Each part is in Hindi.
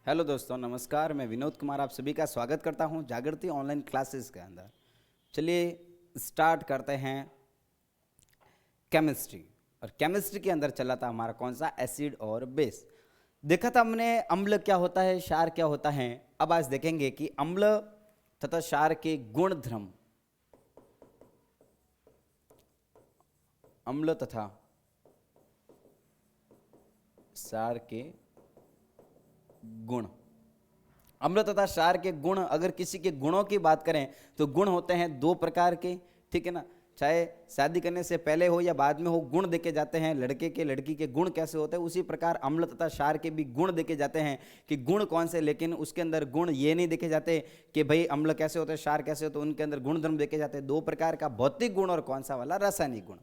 हेलो दोस्तों, नमस्कार। मैं विनोद कुमार आप सभी का स्वागत करता हूं जागृति ऑनलाइन क्लासेस के अंदर। चलिए स्टार्ट करते हैं केमिस्ट्री। और केमिस्ट्री के अंदर चला था हमारा कौन सा, एसिड और बेस। देखा था हमने अम्ल क्या होता है, क्षार क्या होता है। अब आज देखेंगे कि अम्ल तथा क्षार के गुण धर्म, अम्ल तथा क्षार के गुण। अम्ल तथा क्षार के गुण, अगर किसी के गुणों की बात करें तो गुण होते हैं दो प्रकार के, ठीक है ना। चाहे शादी करने से पहले हो या बाद में हो, गुण देखे जाते हैं। लड़के के लड़की के गुण कैसे होते हैं, उसी प्रकार अम्ल तथा क्षार के भी गुण देखे जाते हैं कि गुण कौन से। लेकिन उसके अंदर गुण ये नहीं देखे जाते कि भाई अम्ल कैसे होते हैं, क्षार कैसे होते हैं। उनके अंदर गुण धर्म देखे जाते हैं दो प्रकार का, भौतिक गुण और कौन सा वाला, रासायनिक गुण।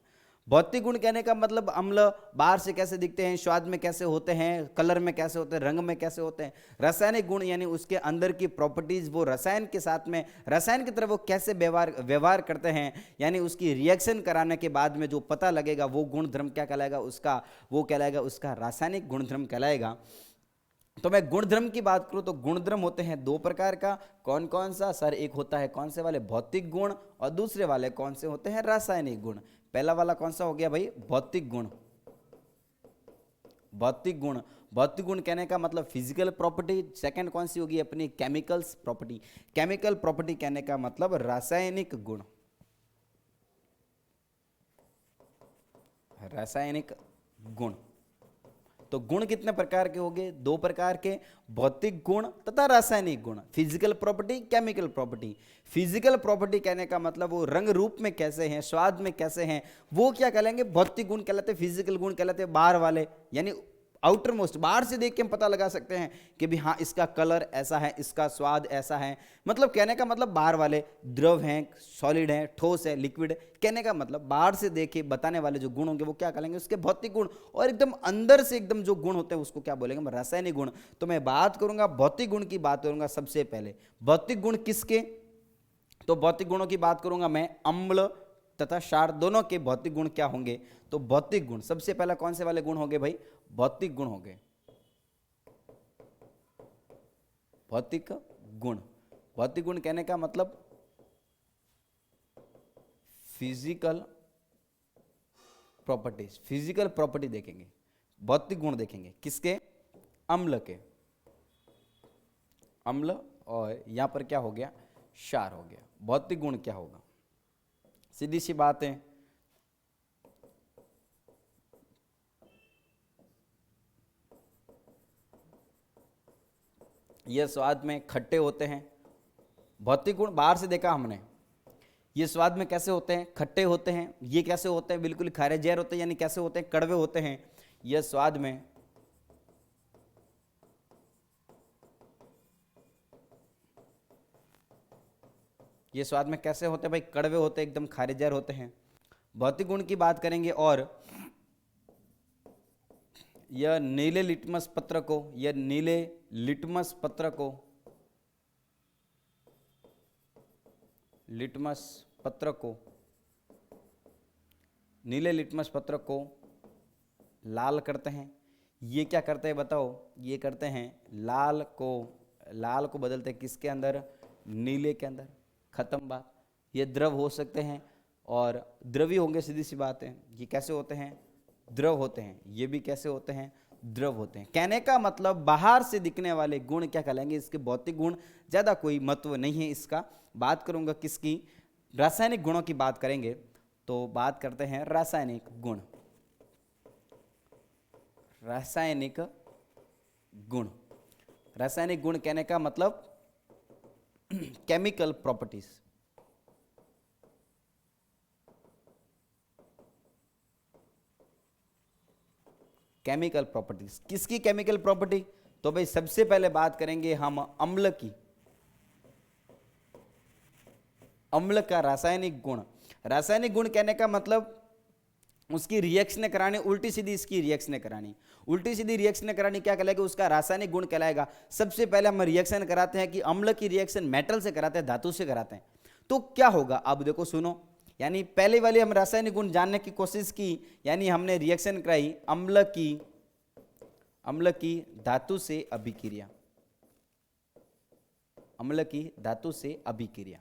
भौतिक गुण कहने का मतलब अम्ल बाहर से कैसे दिखते हैं, स्वाद में कैसे होते हैं, कलर में कैसे होते हैं, रंग में कैसे होते हैं। रासायनिक गुण यानी उसके अंदर की प्रॉपर्टीज, वो रसायन के साथ में, रसायन की तरह वो कैसे व्यवहार करते हैं, यानी उसकी रिएक्शन कराने के बाद में जो पता लगेगा वो गुण धर्म क्या कहलाएगा, उसका वो कहलाएगा, उसका रासायनिक गुणधर्म कहलाएगा। तो मैं गुणधर्म की बात करूं तो गुणधर्म होते हैं दो प्रकार का। कौन कौन सा सर? एक होता है कौन से वाले, भौतिक गुण, और दूसरे वाले कौन से होते हैं, रासायनिक गुण। पहला वाला कौन सा हो गया भाई, भौतिक गुण। भौतिक गुण, भौतिक गुण कहने का मतलब फिजिकल प्रॉपर्टी। सेकंड कौन सी होगी अपनी, केमिकल्स प्रॉपर्टी। केमिकल प्रॉपर्टी कहने का मतलब रासायनिक गुण। रासायनिक गुण। तो गुण कितने प्रकार के होंगे, दो प्रकार के, भौतिक गुण तथा रासायनिक गुण। Physical property, chemical property. Physical property कहने का मतलब वो रंग रूप में कैसे हैं, स्वाद में कैसे हैं, वो क्या कहलाएंगे, भौतिक गुण कहलाते हैं। फिजिकल गुण कहलाते हैं बाहर वाले, यानी आउटर मोस्ट, बाहर से देख के हम पता लगा सकते हैं कि भी हाँ इसका कलर ऐसा है, इसका स्वाद ऐसा है। मतलब कहने का मतलब बाहर वाले, द्रव हैं, सॉलिड है, ठोस है, लिक्विड है। कहने का मतलब बाहर से देखे बताने वाले जो गुण होंगे वो क्या कहेंगे, उसके भौतिक गुण। और एकदम अंदर से एकदम जो गुण होते हैं उसको क्या बोलेंगे, रासायनिक गुण। तो मैं बात करूंगा भौतिक गुण की, बात करूंगा सबसे पहले। भौतिक गुण किसके? तो भौतिक गुणों की बात करूंगा मैं, अम्ल तथा क्षार दोनों के भौतिक गुण क्या होंगे। तो भौतिक गुण सबसे पहला कौन से वाले गुण होंगे भाई, भौतिक गुण होंगे। भौतिक गुण, भौतिक गुण कहने का मतलब फिजिकल प्रॉपर्टीज। फिजिकल प्रॉपर्टी देखेंगे, भौतिक गुण देखेंगे किसके, अम्ल के। अम्ल, और यहां पर क्या हो गया, क्षार हो गया। भौतिक गुण क्या होगा, सीधी सी बात है, ये स्वाद में खट्टे होते हैं। भौतिक गुण बाहर से देखा हमने, ये स्वाद में कैसे होते हैं, खट्टे होते हैं। ये कैसे होते हैं, बिल्कुल खारे जहर होते हैं, यानी कैसे होते हैं, कड़वे होते हैं। ये स्वाद में, ये स्वाद में कैसे होते हैं भाई, कड़वे होते हैं, एकदम खारे जहर होते हैं। भौतिक गुण की बात करेंगे, और यह नीले लिटमस पत्र को, यह नीले लिटमस पत्र को, लिटमस पत्र को, नीले लिटमस पत्र को लाल करते हैं। ये क्या करते हैं बताओ, ये करते हैं लाल को, लाल को बदलते हैं किसके अंदर, नीले के अंदर। खत्म बात। ये द्रव हो सकते हैं और द्रवी होंगे, सीधी सी बात है। ये कैसे होते हैं, द्रव होते हैं। ये भी कैसे होते हैं, द्रव होते हैं। कहने का मतलब बाहर से दिखने वाले गुण क्या कहलाएंगे, इसके भौतिक गुण। ज्यादा कोई महत्व नहीं है इसका। बात करूंगा किसकी, रासायनिक गुणों की बात करेंगे। तो बात करते हैं रासायनिक गुण। रासायनिक गुण, रासायनिक गुण कहने का मतलब केमिकल प्रॉपर्टीज। केमिकल प्रॉपर्टीज, किसकी केमिकल प्रॉपर्टी? तो भाई सबसे पहले बात करेंगे हम अम्ल की। अम्ल का रासायनिक गुण। रासायनिक गुण कहने का मतलब उसकी रिएक्शन करानी, उल्टी सीधी इसकी रिएक्शन करानी। उल्टी सीधी रिएक्शन करानी क्या कहलाएगा, उसका रासायनिक गुण कहलाएगा। सबसे पहले हम रिएक्शन कराते हैं कि अम्ल की रिएक्शन मेटल से कराते हैं, धातु से कराते हैं। तो क्या होगा, अब देखो सुनो, यानी पहले वाले हम रासायनिक गुण जानने की कोशिश की, यानी हमने रिएक्शन कराई अम्ल की धातु से अभिक्रिया। अम्ल की धातु से अभिक्रिया।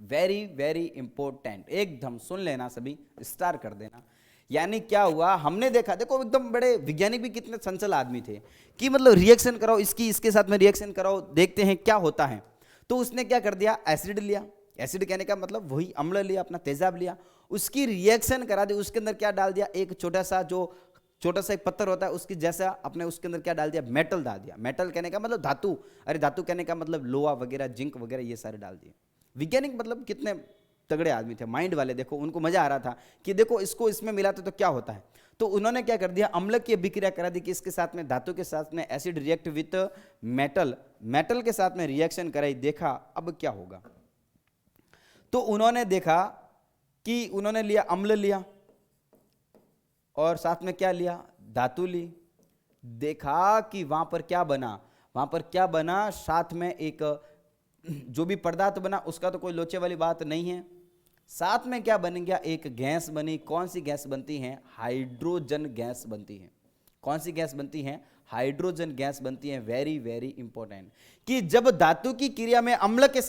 वेरी वेरी इंपॉर्टेंट, एकदम सुन लेना सभी, स्टार कर देना। यानी क्या हुआ, हमने देखा, देखो एकदम बड़े वैज्ञानिक भी कितने चंचल आदमी थे कि मतलब रिएक्शन कराओ, इसकी इसके साथ में रिएक्शन कराओ, देखते हैं क्या होता है। तो उसने क्या कर दिया, एसिड लिया, एसिड कहने का मतलब वही अम्ल लिया, अपना तेजाब लिया, उसकी रिएक्शन करा दी, उसके अंदर क्या डाल दिया, एक छोटा सा एक पत्थर होता है उसकी जैसा, अपने उसके अंदर क्या डाल दिया, मेटल डाल दिया। मेटल कहने का मतलब धातु, अरे धातु कहने का मतलब लोहा वगैरह, जिंक वगैरह, ये सारे डाल दिए। वैज्ञानिक मतलब कितने तगड़े आदमी थे, माइंड वाले, देखो उनको मजा आ रहा था कि देखो इसको इसमें मिलाते तो क्या होता है। तो उन्होंने क्या कर दिया, अम्ल की अभिक्रिया करा दी कि इसके साथ में धातु के साथ में acid react with metal, metal के साथ में रिएक्शन कराई, देखा अब क्या होगा। तो उन्होंने देखा कि उन्होंने लिया अम्ल लिया और साथ में क्या लिया, धातु ली, देखा कि वहां पर क्या बना, साथ में एक जो भी पदार्थ बना उसका तो कोई लोचे वाली बात नहीं है, साथ में क्या बन गया, एक गैस बनी। कौन सी गैस बनती है, हाइड्रोजन गैस बनती है। कौन सी गैस बनती है, हाइड्रोजन गैस बनती है। वेरी वेरी इंपॉर्टेंट कि जब धातु की क्रिया में अम्ल की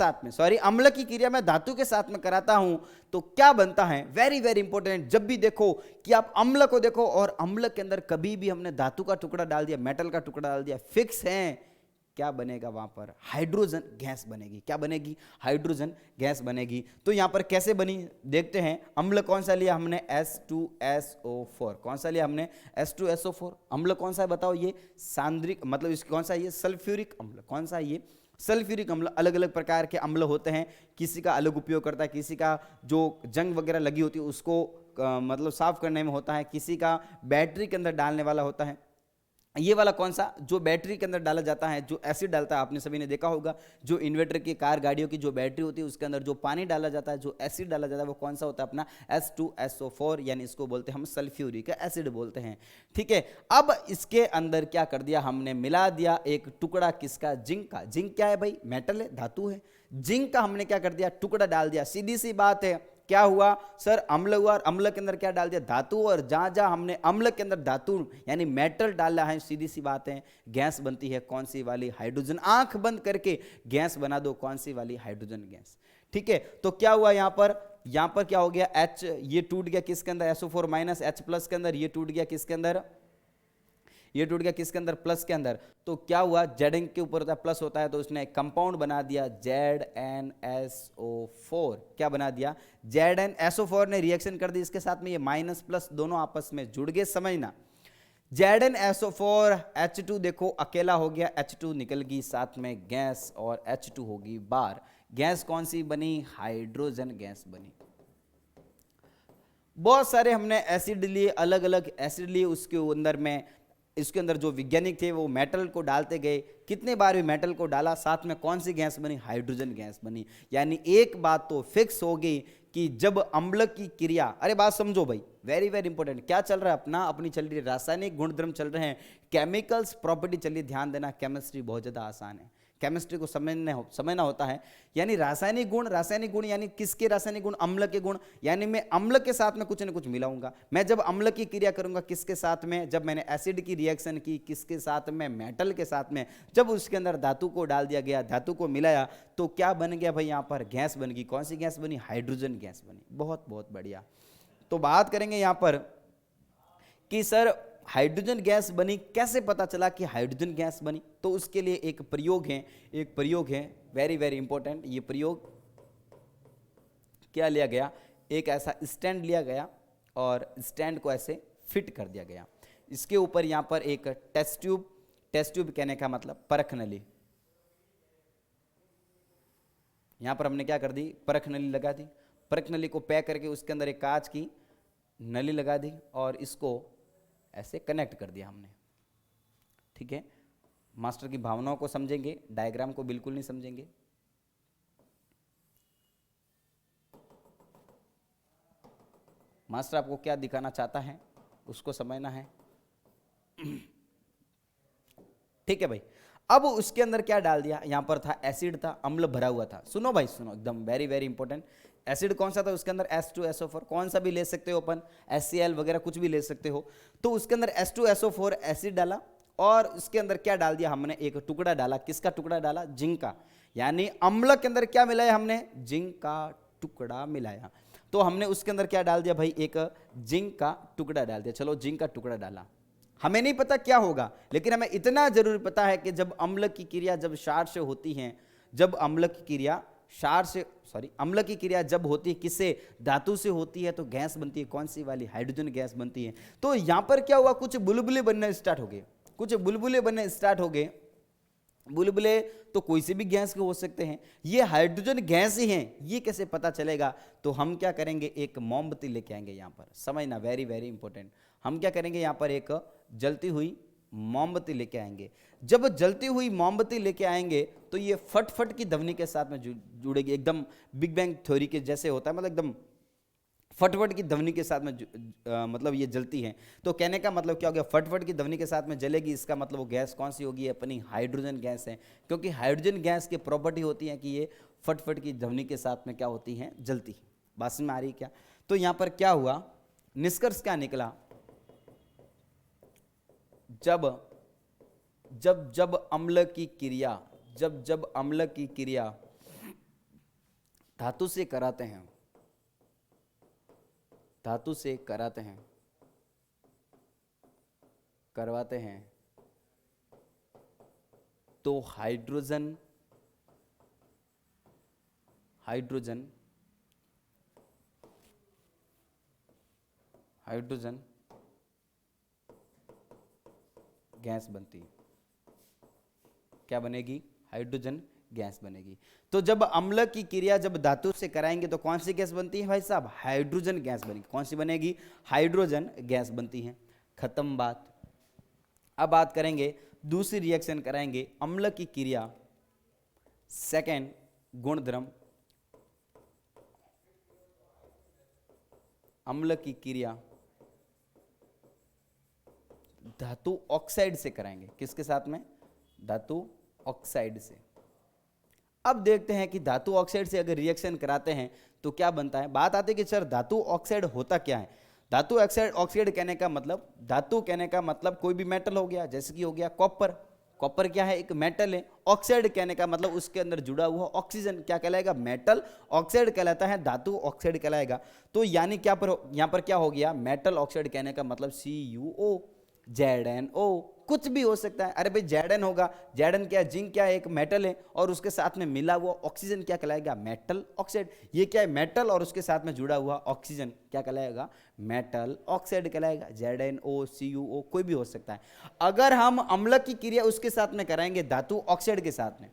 क्रिया में धातु के साथ में कराता हूं तो क्या बनता है, वेरी वेरी इंपॉर्टेंट। जब भी देखो कि आप अम्ल को देखो और अम्ल के अंदर कभी भी हमने धातु का टुकड़ा डाल दिया, मेटल का टुकड़ा डाल दिया, फिक्स है क्या बनेगा, वहां पर हाइड्रोजन गैस बनेगी। क्या बनेगी, हाइड्रोजन गैस बनेगी। तो यहां पर कैसे बनी देखते हैं। अम्ल कौन सा लिया हमने, H2SO4। कौन सा लिया हमने, H2SO4। अम्ल कौन सा है बताओ, ये सांद्रिक, मतलब इसको कौन सा है, ये सल्फ्यूरिक अम्ल। कौन सा है ये, सल्फ्यूरिक अम्ल। अलग अलग प्रकार के अम्ल होते हैं, किसी का अलग उपयोग करता है, किसी का जो जंग वगैरह लगी होती है उसको मतलब साफ करने में होता है, किसी का बैटरी के अंदर डालने वाला होता है। ये वाला कौन सा, जो बैटरी के अंदर डाला जाता है, जो एसिड डालता है, आपने सभी ने देखा होगा, जो इन्वर्टर की कार गाड़ियों की जो बैटरी होती है उसके अंदर जो पानी डाला जाता है, जो एसिड डाला जाता है, वो कौन सा होता है, अपना H2SO4, यानी इसको बोलते हैं हम सल्फ्यूरिक एसिड बोलते हैं। ठीक है, अब इसके अंदर क्या कर दिया हमने, मिला दिया एक टुकड़ा किसका, जिंक का। जिंक क्या है भाई, मेटल है, धातु है। जिंक का हमने क्या कर दिया, टुकड़ा डाल दिया। सीधी सी बात है, क्या हुआ सर, अम्ल हुआ, और अम्ल के अंदर क्या डाल दिया, धातु। और जहां जहां हमने अम्ल के अंदर धातु यानी मेटल डाला है, सीधी सी बात है गैस बनती है। कौन सी वाली, हाइड्रोजन। आंख बंद करके गैस बना दो, कौन सी वाली, हाइड्रोजन गैस। ठीक है, तो क्या हुआ यहां पर क्या हो गया, H ये टूट गया किसके अंदर, SO4 माइनस H प्लस के अंदर, ये टूट गया किसके अंदर, ये टूट गया किसके अंदर, प्लस के अंदर। तो क्या हुआ, Zn के ऊपर होता है प्लस होता है, तो उसने कंपाउंड बना दिया ZnSO4। क्या बना दिया, ZnSO4 ने रिएक्शन कर दी इसके साथ में, ये माइनस प्लस दोनों आपस में जुड़ गए, समझना। ZnSO4 H2 देखो अकेला हो गया, H2 निकल गई, साथ में गैस और H2 होगी बार। गैस कौन सी बनी, हाइड्रोजन गैस बनी। बहुत सारे हमने एसिड लिए, अलग अलग एसिड लिए, इसके अंदर जो वैज्ञानिक थे वो मेटल को डालते गए, कितने बार भी मेटल को डाला, साथ में कौन सी गैस बनी, हाइड्रोजन गैस बनी। यानी एक बात तो फिक्स हो गई कि जब अम्ल की क्रिया, अरे बात समझो भाई, वेरी वेरी इंपॉर्टेंट, क्या चल रहा है, अपनी चल रही है, रासायनिक गुणधर्म चल रहे हैं, केमिकल्स प्रॉपर्टी चल रही है। ध्यान देना, केमिस्ट्री बहुत ज्यादा आसान है, केमिस्ट्री को समझना होता है। यानी रासायनिक गुण यानी किसके रासायनिक गुण, अम्ल के गुण। यानी मैं अम्ल के साथ में कुछ न कुछ मिलाऊंगा। मैं जब अम्ल की क्रिया करूंगा किसके साथ में, जब मैंने एसिड की रिएक्शन की किसके साथ में, मेटल के साथ में, जब उसके अंदर धातु को डाल दिया गया, धातु को मिलाया, तो क्या बन गया भाई, यहाँ पर गैस बन गई। कौन सी गैस बनी, हाइड्रोजन गैस बनी। बहुत बहुत बढ़िया। तो बात करेंगे यहाँ पर कि सर हाइड्रोजन गैस बनी, कैसे पता चला कि हाइड्रोजन गैस बनी। तो उसके लिए एक प्रयोग है वेरी वेरी इंपॉर्टेंट। ये प्रयोग क्या लिया गया, एक ऐसा स्टैंड लिया गया और स्टैंड को ऐसे फिट कर दिया गया। इसके ऊपर यहाँ पर एक टेस्ट ट्यूब कहने का मतलब परख नली, यहाँ पर हमने क्या कर दी, परख नली लगा दी। परख नली को पैक करके उसके अंदर एक कांच की नली लगा दी और इसको ऐसे कनेक्ट कर दिया हमने। ठीक है, मास्टर की भावनाओं को समझेंगे, डायग्राम को बिल्कुल नहीं समझेंगे। मास्टर आपको क्या दिखाना चाहता है उसको समझना है। ठीक है भाई, अब उसके अंदर क्या डाल दिया, यहां पर था एसिड, था अम्ल भरा हुआ था। सुनो भाई सुनो, एकदम वेरी वेरी इंपॉर्टेंट। एसिड कौन सा था उसके अंदर, H2SO4, कौन सा भी ले सकते हो अपन, HCl वगैरह कुछ भी ले सकते हो। तो उसके अंदर H2SO4 एसिड डाला और उसके अंदर क्या डाल दिया हमने, एक टुकड़ा डाला, किसका टुकड़ा डाला, जिंक का, यानी अम्ल के अंदर क्या मिलाया हमने, जिंक का टुकड़ा मिलाया। तो हमने उसके अंदर क्या डाल दिया भाई, एक जिंक का टुकड़ा डाल दिया। चलो जिंक का टुकड़ा डाला, हमें नहीं पता क्या होगा, लेकिन हमें इतना जरूर पता है कि जब अम्ल की क्रिया जब क्षार से होती है, जब अम्ल की क्रिया क्षार से, सॉरी, अम्ल की क्रिया जब होती है किससे, धातु से होती है, तो गैस बनती है, कौन सी वाली, हाइड्रोजन गैस बनती है। तो यहां पर क्या हुआ, कुछ बुलबुले बनने स्टार्ट हो गए, कुछ बुलबुले बनने स्टार्ट हो गए। बुलबुले तो कोई से भी गैस के हो सकते हैं, ये हाइड्रोजन गैस ही हैं, ये कैसे पता चलेगा। तो हम क्या करेंगे, एक मोमबत्ती लेके आएंगे, यहां पर समझना, वेरी वेरी इंपॉर्टेंट। हम क्या करेंगे, यहां पर एक जलती हुई मोमबत्ती लेके आएंगे। जब जलती हुई मोमबत्ती लेके आएंगे तो ये फट फट की ध्वनि के साथ में जुड़ेगी, एकदम बिग बैंग थ्योरी के जैसे होता है, मतलब एकदम फटफट की ध्वनि के साथ में मतलब ये जलती है। तो कहने का मतलब क्या हो गया, फटफट की ध्वनि के साथ में जलेगी, इसका मतलब वो गैस कौन सी होगी, अपनी हाइड्रोजन गैस है, क्योंकि हाइड्रोजन गैस की प्रॉपर्टी होती है कि ये फटफट की ध्वनि के साथ में क्या होती है, जलती है। बात समझ में आ रही क्या। तो यहां पर क्या हुआ, निष्कर्ष क्या निकला, जब जब जब अम्ल की क्रिया, जब जब अम्ल की क्रिया धातु से कराते हैं, धातु से कराते हैं, करवाते हैं, तो हाइड्रोजन हाइड्रोजन हाइड्रोजन गैस बनती है। क्या बनेगी, हाइड्रोजन गैस बनेगी। तो जब अम्ल की क्रिया जब धातु से कराएंगे तो कौन सी गैस बनती है भाई साहब, हाइड्रोजन गैस बनेगी। कौन सी बनेगी, हाइड्रोजन गैस बनती है। खत्म बात। अब बात करेंगे, दूसरी रिएक्शन कराएंगे, अम्ल की क्रिया, सेकेंड गुणधर्म, अम्ल की क्रिया धातु ऑक्साइड से कराएंगे। किसके साथ में, धातु ऑक्साइड से। अब देखते हैं कि धातु ऑक्साइड से अगर रिएक्शन कराते हैं तो क्या बनता है। बात आती है कि सर धातु ऑक्साइड होता क्या है। धातु ऑक्साइड, ऑक्साइड कहने का मतलब, धातु कहने का मतलब कोई भी मेटल हो गया, जैसे कि हो गया कॉपर। कॉपर क्या है, एक मेटल है। ऑक्साइड कहने का मतलब उसके अंदर जुड़ा हुआ ऑक्सीजन क्या कहलाएगा, मेटल ऑक्साइड कहलाता है, धातु ऑक्साइड कहलाएगा। तो यानी क्या पर, यहां पर क्या हो गया, मेटल ऑक्साइड कहने का मतलब CuO, ZnO, कुछ भी हो सकता है। अरे भाई Zn होगा, Zn क्या है, जिंक क्या है, एक मेटल है, और उसके साथ में मिला हुआ ऑक्सीजन क्या कहलाएगा, मेटल ऑक्साइड। ये क्या है, मेटल और उसके साथ में जुड़ा हुआ ऑक्सीजन क्या कहलाएगा, मेटल ऑक्साइड कहलाएगा। ZnO, CuO कोई भी हो सकता है। अगर हम अम्ल की क्रिया उसके साथ में कराएंगे, धातु ऑक्साइड के साथ में,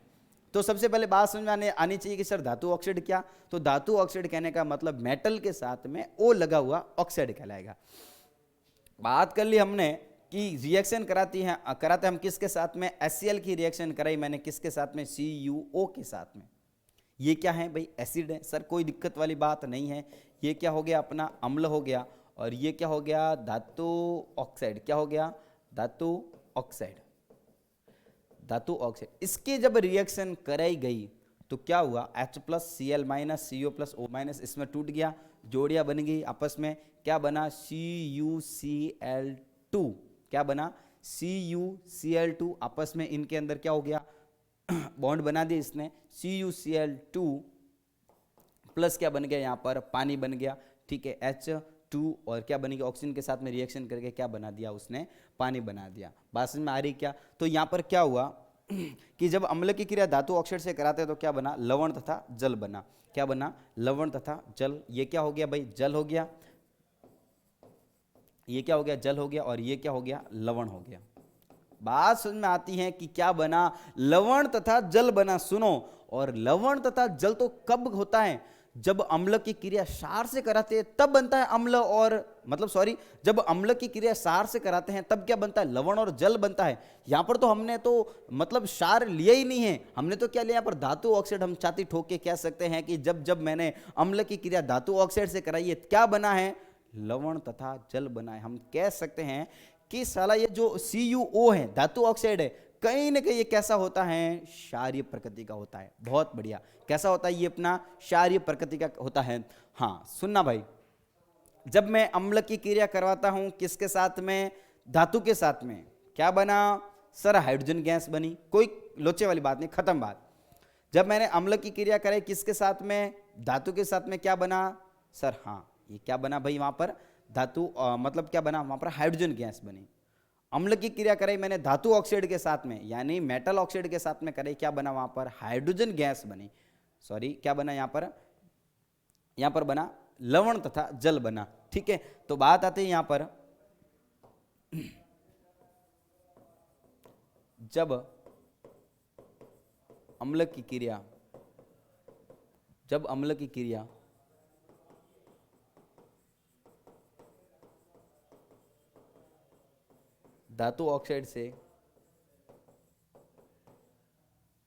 तो सबसे पहले बात समझ में आनी चाहिए कि सर धातु ऑक्साइड क्या। तो धातु ऑक्साइड कहने का मतलब मेटल के साथ में O लगा हुआ ऑक्साइड कहलाएगा। बात कर ली हमने कि रिएक्शन कराते हम किसके साथ में, HCl की रिएक्शन कराई मैंने किसके साथ में, CuO के साथ में। ये क्या है भाई, एसिड है। सर कोई दिक्कत वाली बात नहीं है। ये क्या हो गया, अपना अम्ल हो गया, और ये क्या हो गया, धातु ऑक्साइड। क्या हो गया, धातु ऑक्साइड, धातु ऑक्साइड। इसकी जब रिएक्शन कराई गई तो क्या हुआ, H+Cl- CO+O-, इसमें टूट गया, जोड़ियां बन गई आपस में। क्या बना, CuCl2। क्या बना, CuCl2। आपस में इनके अंदर क्या हो गया, बॉन्ड बना दिया इसने। CuCl2 प्लस क्या बन गया, यहाँ पर पानी बन गया, ठीक है, H2, और क्या बन गया, ऑक्सीजन के साथ में रिएक्शन करके क्या बना दिया उसने, पानी बना दिया। बात समझ में आ रही क्या। तो यहाँ पर क्या हुआ कि जब अम्ल की क्रिया धातु ऑक्साइड से कराते हैं तो क्या बना, लवण तथा जल बना। क्या बना, लवण तथा जल। ये क्या हो गया भाई, जल हो गया, ये क्या हो गया, जल हो गया, और ये क्या हो गया, लवण हो गया। बात समझ में आती है कि क्या बना, लवण तथा जल बना। सुनो, और लवण तथा जल तो कब होता है, जब अम्ल की क्रिया क्षार से कराते हैं तब बनता है अम्ल, और मतलब सॉरी, जब अम्ल की क्रिया क्षार से कराते हैं तब क्या बनता है, लवण और जल बनता है। यहां पर तो हमने तो मतलब क्षार लिया ही नहीं है, हमने तो क्या लिया, यहाँ पर धातु ऑक्साइड। हम छाती ठोक के कह सकते हैं कि जब जब मैंने अम्ल की क्रिया धातु ऑक्साइड से कराई है, क्या बना है, लवण तथा जल बना है। हम कह सकते हैं कि साला ये जो CuO है, धातु ऑक्साइड है, कहीं ना कहीं ये कैसा होता है, क्षारीय प्रकृति का होता है। बहुत बढ़िया, कैसा होता है ये, अपना क्षारीय प्रकृति का होता है। हाँ सुनना भाई, जब मैं अम्ल की क्रिया करवाता हूं किसके साथ में, धातु के साथ में, क्या बना, सर हाइड्रोजन गैस बनी, कोई लोचे वाली बात नहीं, खत्म बात। जब मैंने अम्ल की क्रिया कराई किसके साथ में, धातु के साथ में, क्या बना सर, हाँ ये क्या बना भाई, वहां पर धातु मतलब क्या बना, वहां पर हाइड्रोजन गैस बनी। अम्ल की क्रिया कराई मैंने धातु ऑक्साइड के साथ में, यानी मेटल ऑक्साइड के साथ में कराई, क्या बना वहां पर, हाइड्रोजन गैस बनी। सॉरी क्या बना यहां पर बना लवण तथा जल बना। ठीक है, तो बात आती है यहां पर जब अम्ल की क्रिया धातु ऑक्साइड से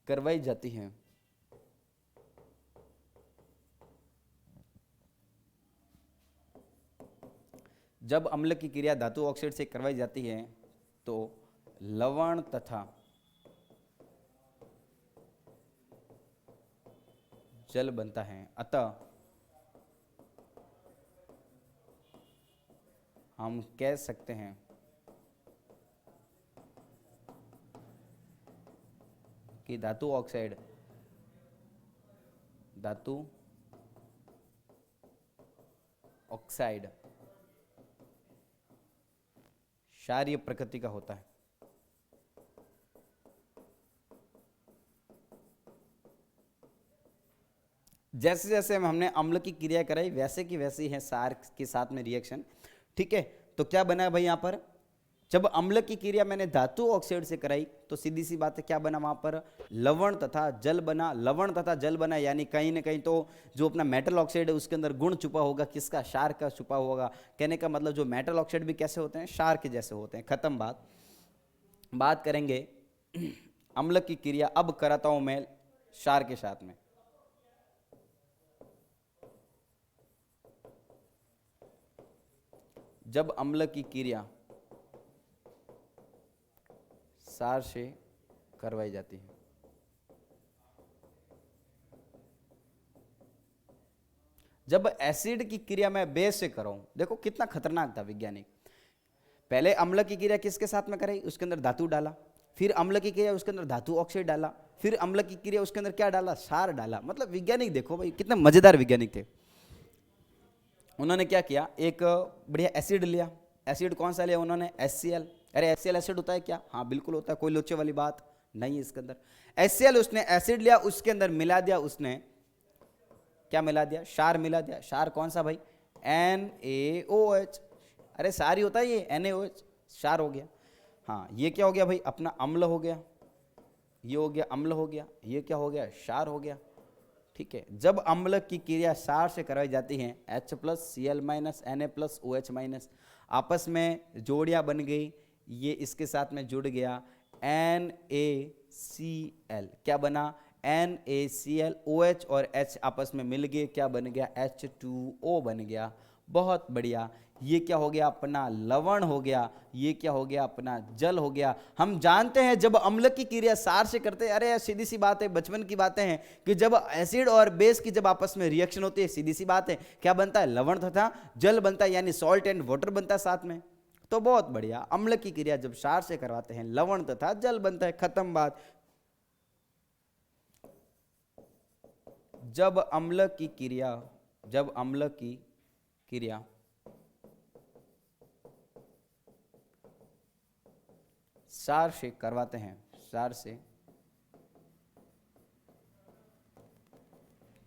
करवाई जाती है, जब अम्ल की क्रिया धातु ऑक्साइड से करवाई जाती है तो लवण तथा जल बनता है। अतः हम कह सकते हैं कि धातु ऑक्साइड क्षारीय प्रकृति का होता है। जैसे जैसे हमने अम्ल की क्रिया कराई वैसे की वैसे ही है क्षार के साथ में रिएक्शन। ठीक है, तो क्या बना है भाई यहां पर, जब अम्ल की क्रिया मैंने धातु ऑक्साइड से कराई तो सीधी सी बात है क्या बना वहां पर, लवण तथा जल बना। लवण तथा जल बना यानी कहीं ना कहीं तो जो अपना मेटल ऑक्साइड है उसके अंदर गुण छुपा होगा, किसका, क्षार का छुपा होगा। कहने का मतलब जो मेटल ऑक्साइड भी कैसे होते हैं, क्षार के जैसे होते हैं। खत्म बात करेंगे अम्ल की क्रिया अब कराता हूं मैं क्षार के साथ में। जब अम्ल की क्रिया क्षार से करवाई जाती है, जब एसिड की क्रिया मैं बेस से कराऊं, देखो कितना खतरनाक था वैज्ञानिक। पहले अम्ल की क्रिया किसके साथ में कराई, उसके अंदर धातु डाला, फिर अम्ल की क्रिया उसके अंदर धातु ऑक्साइड डाला, फिर अम्ल की क्रिया उसके अंदर क्या डाला, क्षार डाला। मतलब वैज्ञानिक देखो भाई कितने मजेदार वैज्ञानिक थे। उन्होंने क्या किया, एक बढ़िया एसिड लिया। एसिड कौन सा लिया उन्होंने, HCl। अरे HCl एसिड होता है क्या, हाँ बिल्कुल होता है, कोई लोचे वाली बात नहीं है इसके अंदर। HCl उसने एसिड लिया, उसके अंदर मिला दिया, उसने क्या मिला दिया, क्षार मिला दिया। क्षार कौन सा भाई, NaOH। अरे क्षार ही होता है ये, NaOH, क्षार हो गया। हाँ ये क्या हो गया भाई, अपना अम्ल हो गया, ये हो गया अम्ल हो गया, ये क्या हो गया, क्षार हो गया। ठीक है, जब अम्ल की क्रिया क्षार से कराई जाती है H+Cl- Na+OH-, आपस में जोड़ियां बन गई, ये इसके साथ में जुड़ गया NaCl। क्या बना, NaCl, OH और H आपस में मिल गए, क्या बन गया, H2O बन गया। बहुत बढ़िया, ये क्या हो गया, अपना लवण हो गया, ये क्या हो गया, अपना जल हो गया। हम जानते हैं जब अम्ल की क्रिया क्षार से करते हैं, अरे सीधी सी बात है, बचपन की बातें हैं कि जब एसिड और बेस की जब आपस में रिएक्शन होती है, सीधी सी बात है क्या बनता है, लवण तथा जल बनता है, यानी सॉल्ट एंड वाटर बनता है साथ में। तो बहुत बढ़िया, अम्ल की क्रिया जब क्षार से करवाते हैं लवण तथा जल बनता है। खत्म बात। जब अम्ल की क्रिया क्षार से करवाते हैं, क्षार से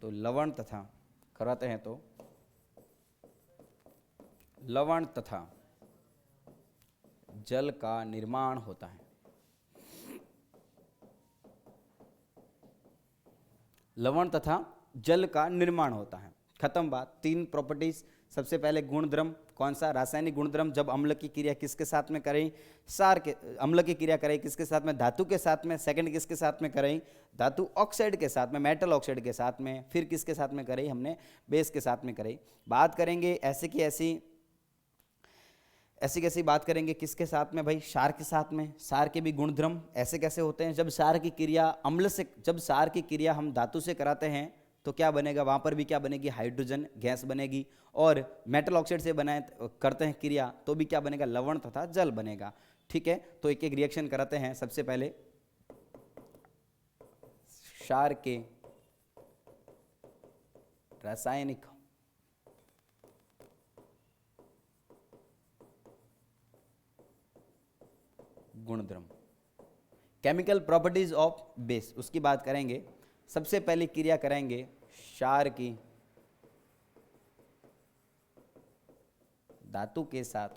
तो लवण तथा करवाते हैं तो लवण तथा जल का निर्माण होता है। लवण तथा जल का निर्माण होता है। खत्म बात। 3 प्रॉपर्टीज। सबसे पहले गुणधर्म, कौन सा, रासायनिक गुणधर्म। जब अम्ल की क्रिया किसके साथ में करें, क्षार के, अम्ल की क्रिया करें किसके साथ में, धातु के साथ में। सेकंड किसके साथ में करें, धातु ऑक्साइड के साथ में, मेटल ऑक्साइड के साथ में। फिर किसके साथ में करें, हमने बेस के साथ में करें। बात करेंगे ऐसी की ऐसी कैसी बात करेंगे किसके साथ में भाई, क्षार के साथ में। क्षार के भी गुणधर्म ऐसे कैसे होते हैं, जब क्षार की क्रिया अम्ल से, जब क्षार की क्रिया हम धातु से कराते हैं तो क्या बनेगा, वहां पर भी क्या बनेगी, हाइड्रोजन गैस बनेगी। और मेटल ऑक्साइड से बनाए करते हैं क्रिया तो भी क्या बनेगा, लवण तथा जल बनेगा। ठीक है, तो एक एक रिएक्शन कराते हैं। सबसे पहले क्षार के रासायनिक गुणधर्म, केमिकल प्रॉपर्टीज ऑफ बेस, उसकी बात करेंगे। सबसे पहले क्रिया करेंगे क्षार की धातु के साथ,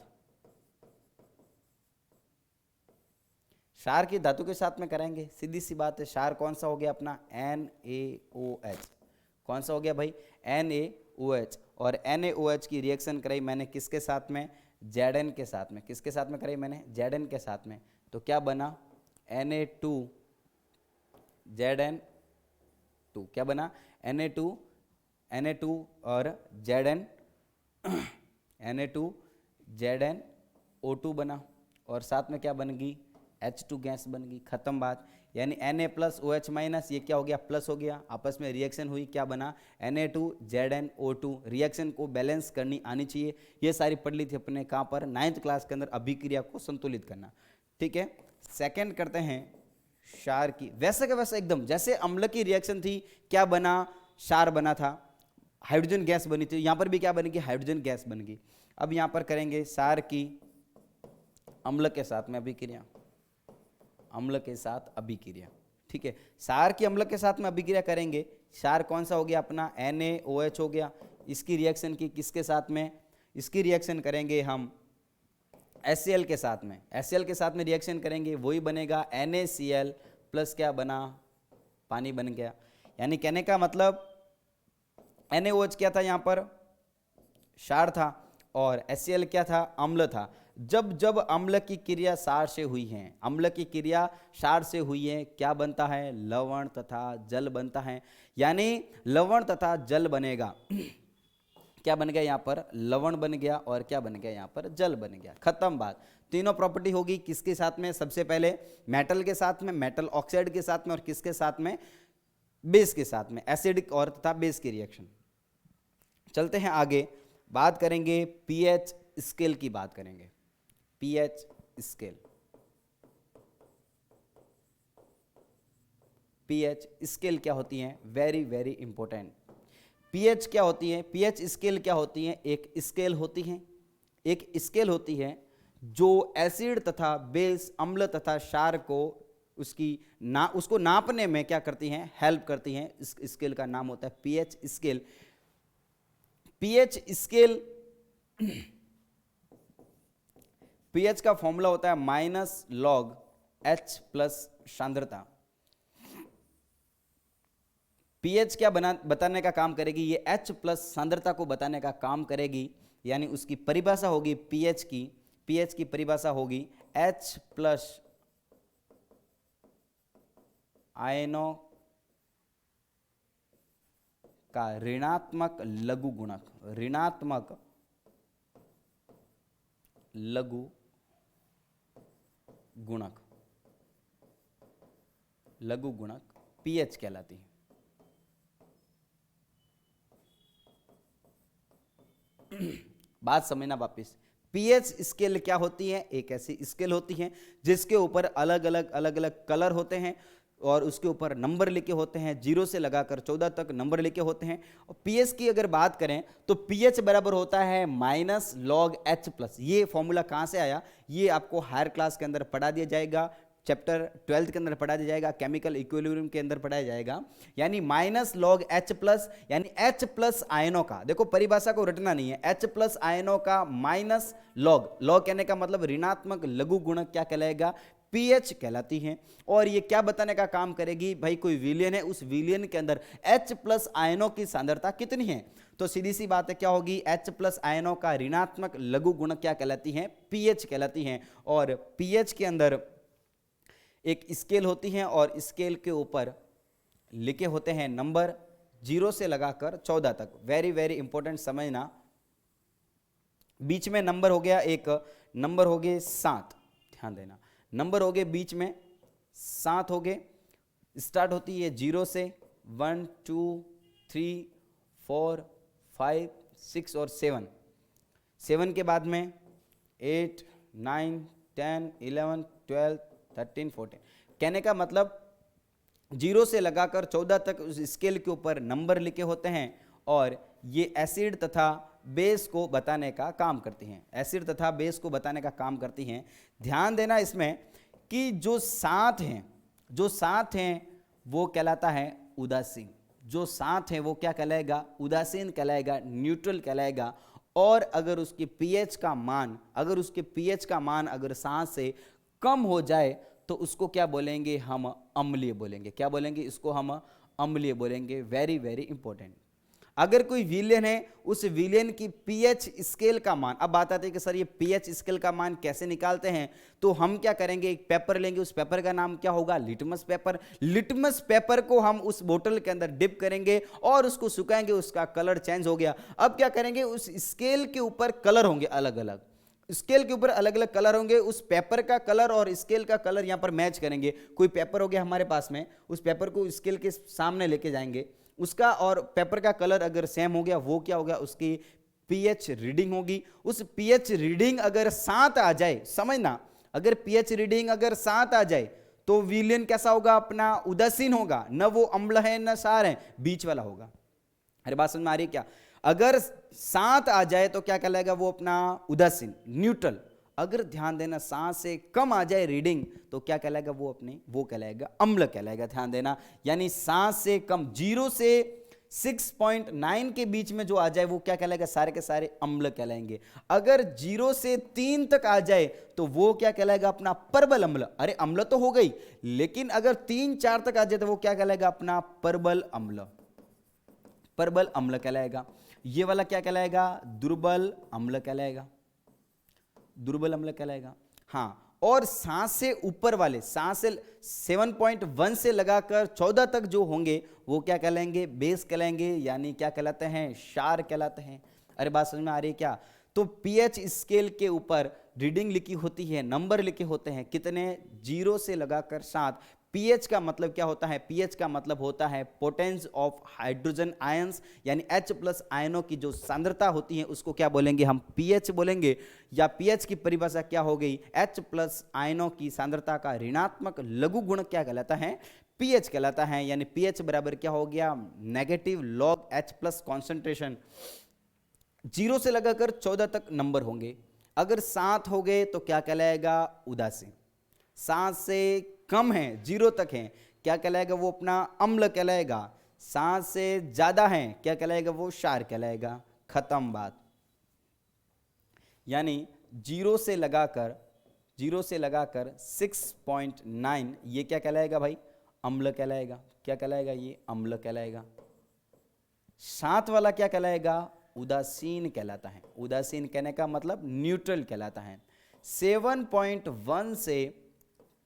क्षार की धातु के साथ में करेंगे। सीधी सी बात है, क्षार कौन सा हो गया अपना NaOH, कौन सा हो गया भाई NaOH, और NaOH की रिएक्शन कराई मैंने किसके साथ में, Zn के साथ में। किसके साथ में कराई मैंने, Zn के साथ में। तो क्या बना Na2Zn2, क्या बना Na2 और Zn Na2ZnO2 बना, और साथ में क्या बन गई H2 गैस बन गई, खत्म बात। यानी Na प्लस OH माइनस, ये क्या हो गया प्लस हो गया, आपस में रिएक्शन हुई, क्या बना Na2ZnO2। रिएक्शन को बैलेंस करनी आनी चाहिए, ये सारी पढ़ ली थी अपने कहाँ पर 9th क्लास के अंदर, अभिक्रिया को संतुलित करना, ठीक है। सेकंड करते हैं क्षार की, वैसे का वैसा एकदम जैसे अम्ल की रिएक्शन थी, क्या बना क्षार बना था, हाइड्रोजन गैस बनी थी, यहां पर भी क्या बनेगी हाइड्रोजन गैस बन गई। अब यहां पर करेंगे क्षार की अम्ल के साथ में अभिक्रिया, अम्ल के साथ अभिक्रिया, ठीक है। क्षार की अम्ल के साथ में अभिक्रिया करेंगे, क्षार कौन सा हो गया अपना NaOH हो गया, इसकी रिएक्शन की किसके साथ में, इसकी रिएक्शन करेंगे हम HCl के साथ में, HCl के साथ में रिएक्शन करेंगे, वही बनेगा NaCl प्लस क्या बना पानी बन गया। यानी कहने का मतलब NaOH क्या था यहाँ पर क्षार था, और HCl क्या था अम्ल था। जब जब अम्ल की क्रिया क्षार से हुई है, अम्ल की क्रिया क्षार से हुई है, क्या बनता है लवण तथा जल बनता है। यानी लवण तथा जल बनेगा, क्या बन गया यहाँ पर लवण बन गया, और क्या बन गया यहाँ पर जल बन गया, खत्म बात। तीनों प्रॉपर्टी होगी किसके साथ में, सबसे पहले मेटल के साथ में, मेटल ऑक्साइड के साथ में, और किसके साथ में बेस के साथ में, एसिडिक और तथा बेस की रिएक्शन। चलते हैं आगे, बात करेंगे पीएच स्केल की, बात करेंगे पीएच स्केल। पीएच स्केल क्या होती है, वेरी वेरी इंपॉर्टेंट। पीएच क्या होती है, पीएच स्केल क्या होती है, एक स्केल होती है, एक स्केल होती है जो एसिड तथा बेस, अम्ल तथा क्षार को उसको नापने में क्या करती हैं, हेल्प करती हैं। इस स्केल का नाम होता है pH scale. PH scale, pH का फॉर्मूला होता है -log H+ सांद्रता। पीएच क्या बताने का काम करेगी, ये H+ सांद्रता को बताने का काम करेगी। यानी उसकी परिभाषा होगी पीएच की परिभाषा होगी H+ आयनों का ऋणात्मक लघु गुणक, ऋणात्मक लघु गुणक, लघु गुणक पीएच कहलाती है। बात समझना वापिस, पीएच स्केल क्या होती है, एक ऐसी स्केल होती है जिसके ऊपर अलग अलग कलर होते हैं, और उसके ऊपर नंबर लिखे होते हैं, 0 से लगाकर 14 तक नंबर लिखे होते हैं। और पीएच की अगर बात करें तो पीएच बराबर होता है -log H+। ये फॉर्मूला कहाँ से आया, ये आपको हायर क्लास के अंदर पढ़ा दिया जाएगा, चैप्टर 12th के अंदर पढ़ा दिया जाएगा, केमिकल इक्विलिब्रियम के अंदर पढ़ाया जाएगा। यानी -log H+, यानी H+ आयनों का, देखो परिभाषा को रटना नहीं है, H+ आयनों का -log कहने का मतलब ऋणात्मक लघु गुणक क्या कहलाएगा, पीएच कहलाती है। और ये क्या बताने का काम करेगी, भाई कोई विलयन है, उस विलयन के अंदर H+ आयनों की सांद्रता कितनी है। तो सीधी सी बात है क्या होगी, H+ आयनों का ऋणात्मक लघु गुणक क्या कहलाती है, पीएच कहलाती है। और पीएच के अंदर एक स्केल होती है, और स्केल के ऊपर लिखे होते हैं नंबर 0 से लगाकर 14 तक। वेरी वेरी इंपॉर्टेंट समझना, बीच में नंबर हो गया, एक नंबर हो गए 7, ध्यान देना, नंबर हो गए बीच में 7 हो गए, स्टार्ट होती है 0 से, 1 2 3 4 5 6 और 7 के बाद में 8 9 10, 11, 12, 13, 14। कहने का मतलब 0 से लगाकर 14 तक उस स्केल के ऊपर नंबर लिखे होते हैं और ये एसिड तथा बेस को बताने का काम करती हैं, एसिड तथा बेस को बताने का काम करती हैं। ध्यान देना इसमें कि जो 7 हैं वो कहलाता है उदासीन, जो 7 है वो क्या कहलाएगा, उदासीन कहलाएगा, न्यूट्रल कहलाएगा। और अगर उसकी पीएच का मान अगर 7 से कम हो जाए तो उसको क्या बोलेंगे, हम अम्लीय बोलेंगे। क्या बोलेंगे, इसको हम अम्लीय बोलेंगे। Very very important. अगर कोई विलेन है, उस विलेन की पीएच स्केल का मान, अब बात आती है कि सर ये पीएच स्केल का मान कैसे निकालते हैं, तो हम क्या करेंगे, एक पेपर लेंगे, उस पेपर का नाम क्या होगा, लिटमस पेपर। लिटमस पेपर को हम उस बोतल के अंदर डिप करेंगे और उसको सुखाएंगे, उसका कलर चेंज हो गया। अब क्या करेंगे, उस स्केल के ऊपर कलर होंगे, अलग अलग स्केल के ऊपर अलग अलग कलर होंगे, उस पेपर का कलर और स्केल का कलर यहां पर मैच करेंगे। कोई पेपर हो गया हमारे पास में, उस पेपर को स्केल के सामने लेके जाएंगे, उसका और पेपर का कलर अगर सेम हो गया, वो क्या हो गया, उसकी पीएच रीडिंग होगी। उस पीएच रीडिंग अगर 7 आ जाए, समझना, अगर पीएच रीडिंग अगर 7 आ जाए तो विलेन कैसा होगा, अपना उदासीन होगा, न वो अम्ल है न क्षार है, बीच वाला होगा। अरे बात समझ में आ रही है क्या? अगर 7 आ जाए तो क्या कहलाएगा, वो अपना उदासीन, न्यूट्रल। अगर ध्यान देना 7 से कम आ जाए रीडिंग तो क्या कहलाएगा, वो कहलाएगा अम्ल कहलाएगा। ध्यान देना, यानी 7 से कम, 0 से 6.9 के बीच में जो आ जाए वो क्या कहलाएगा, सारे के सारे अम्ल कहलाएंगे। अगर 0 से 3 तक आ जाए तो वो क्या कहलाएगा, अपना प्रबल अम्ल। अरे अम्ल तो हो गई, लेकिन अगर 3-4 तक आ जाए तो वो क्या कहलाएगा, अपना प्रबल अम्ल, प्रबल अम्ल कहलाएगा। ये वाला क्या कहलाएगा, दुर्बल अम्ल कहलाएगा, दुर्बल अम्ल कहलाएगा। हाँ, और 7 से ऊपर वाले, 7 से 7.1 से लगाकर 14 तक जो होंगे वो क्या कहलाएंगे, बेस कहलाएंगे, यानी क्या कहलाते हैं, क्षार कहलाते हैं। अरे बात समझ में आ रही है क्या? तो पीएच स्केल के ऊपर रीडिंग लिखी होती है, नंबर लिखे होते हैं, कितने, 0 से लगाकर 7। पीएच का मतलब क्या होता है, पीएच का मतलब होता है पोटेंस ऑफ हाइड्रोजन आयंस, यानी H+ आयनों की जो सांद्रता होती है उसको क्या बोलेंगे, हम पीएच बोलेंगे। या पीएच की परिभाषा क्या हो गई, H+ आयनों की सांद्रता का ऋणात्मक लघु गुण क्या कहलाता है, पीएच कहलाता है। यानी पीएच बराबर क्या हो गया, नेगेटिव लॉग H+ कॉन्सेंट्रेशन। 0 से लगाकर 14 तक नंबर होंगे, अगर 7 हो गए तो क्या कहलाएगा, उदासीन। 7 से कम है, 0 तक है, क्या कहलाएगा, वो अपना अम्ल कहलाएगा। 7 से ज्यादा है, क्या कहलाएगा, वो क्षार कहलाएगा। खत्म बात। यानी 0 से लगाकर 6.9 ये क्या कहलाएगा भाई, अम्ल कहलाएगा। क्या कहलाएगा, ये अम्ल कहलाएगा। 7 वाला क्या कहलाएगा, उदासीन कहलाता है। उदासीन कहने का मतलब न्यूट्रल कहलाता है। 7.1 से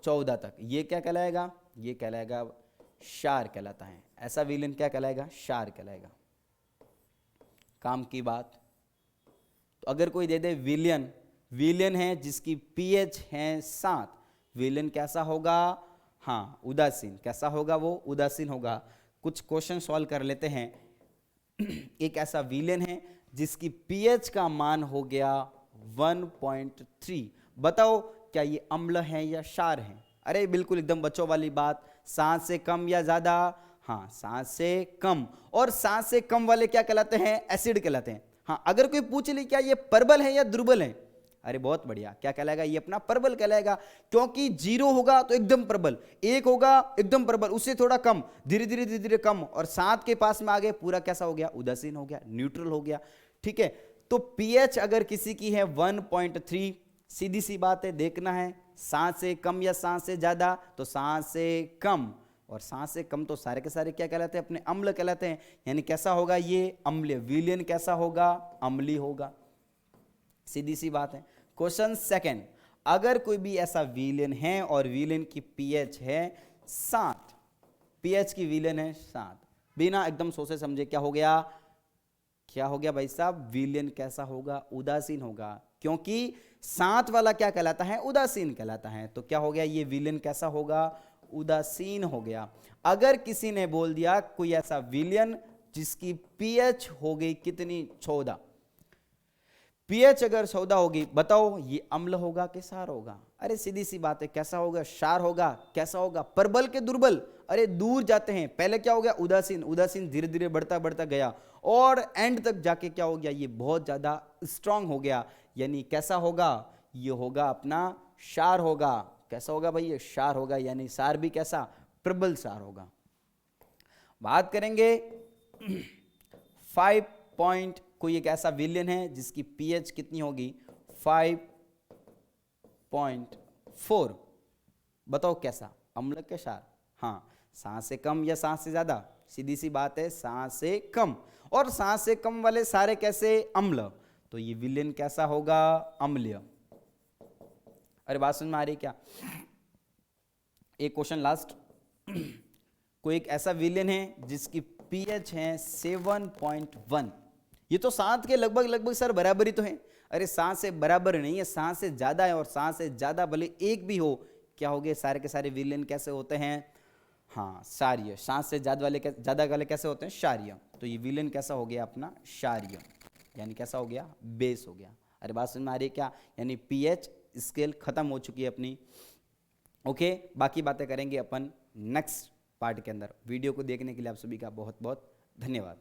14 तक ये क्या कहलाएगा, ये कहलाएगा क्षार कहलाता है। ऐसा विलेन क्या कहलाएगा, क्षार कहलाएगा। काम की बात। तो अगर कोई दे दे विलेन है जिसकी पीएच है 7, विलेन कैसा होगा, हाँ उदासीन। कैसा होगा, वो उदासीन होगा। कुछ क्वेश्चन सॉल्व कर लेते हैं। एक ऐसा विलेन है जिसकी पीएच का मान हो गया 1.3, बताओ क्या ये अम्ल है या क्षार है? अरे बिल्कुल एकदम बच्चों वाली बात, 7 से कम या ज्यादा, हाँ 7 से कम। और 7 से कम वाले क्या कहलाते हैं, एसिड कहलाते हैं। हाँ, अगर कोई पूछ ले क्या ये प्रबल है या दुर्बल है, अरे बहुत बढ़िया, क्या कहलाएगा, ये अपना प्रबल कहलाएगा। क्योंकि 0 होगा तो एकदम प्रबल, 1 होगा एकदम प्रबल, उससे थोड़ा कम, धीरे धीरे कम, और 7 के पास में आ गए, पूरा कैसा हो गया, उदासीन हो गया, न्यूट्रल हो गया। ठीक है, तो पीएच अगर किसी की है 1.3, सीधी सी बात है, देखना है 7 से कम या 7 से ज्यादा, तो 7 से कम, और 7 से कम तो सारे के सारे क्या कहलाते हैं, अपने अम्ल कहलाते हैं। यानी कैसा होगा, ये अम्लीय विलेन कैसा होगा, अम्ली होगा। सीधी सी बात है। क्वेश्चन सेकंड, अगर कोई भी ऐसा विलेन है और विलेन की पीएच है 7, पीएच की विलेन है 7, बिना एकदम सोचे समझे क्या हो गया, क्या हो गया भाई साहब, विलेन कैसा होगा, उदासीन होगा। क्योंकि 7 वाला क्या कहलाता है, उदासीन कहलाता है। तो क्या हो गया, ये विलेन कैसा होगा, उदासीन हो गया। अगर किसी ने बोल दिया कोई ऐसा विलेन जिसकी पीएच हो गई कितनी, 14, पीएच अगर 14 होगी, बताओ ये अम्ल होगा कि क्षार होगा? अरे सीधी सी बात है, कैसा होगा? क्षार होगा। कैसा होगा? प्रबल के दुर्बल, अरे दूर जाते हैं। पहले क्या हो गया? उदासीन, उदासीन धीरे धीरे बढ़ता बढ़ता गया और एंड तक जाके क्या हो गया? ये बहुत ज्यादा स्ट्रांग हो गया। यानी कैसा होगा? ये होगा अपना क्षार होगा। कैसा होगा भाई? ये क्षार होगा, यानी क्षार भी कैसा? प्रबल क्षार होगा। बात करेंगे 5 पॉइंट, कोई एक ऐसा विलेन है जिसकी पीएच कितनी होगी? 5.4। बताओ कैसा? अम्ल के क्षार? हाँ, सांस से कम या सांस से ज्यादा? सीधी सी बात है, सांस से कम। और सांस से कम वाले सारे कैसे? अम्ल। तो ये विलेन कैसा होगा? अम्लीय। अरे बात समझ में आ रही क्या? एक क्वेश्चन लास्ट। कोई एक ऐसा विलेन है जिसकी पीएच है 7.1। ये तो 7 के लगभग लगभग सर बराबर ही तो है। अरे 7 से बराबर नहीं है, 7 से ज्यादा है। और 7 से ज्यादा भले एक भी हो, क्या हो गए? सारे के सारे विलेन कैसे होते हैं? हाँ, क्षारीय। 7 से ज्यादा वाले कैसे होते हैं? क्षारीय। तो ये विलेन कैसा हो गया? अपना क्षारीय, यानी कैसा हो गया? बेस हो गया। अरे बात समझ में आ रही है क्या? यानी पीएच स्केल खत्म हो चुकी है अपनी। ओके, बाकी बातें करेंगे अपन नेक्स्ट पार्ट के अंदर। वीडियो को देखने के लिए आप सभी का बहुत बहुत धन्यवाद।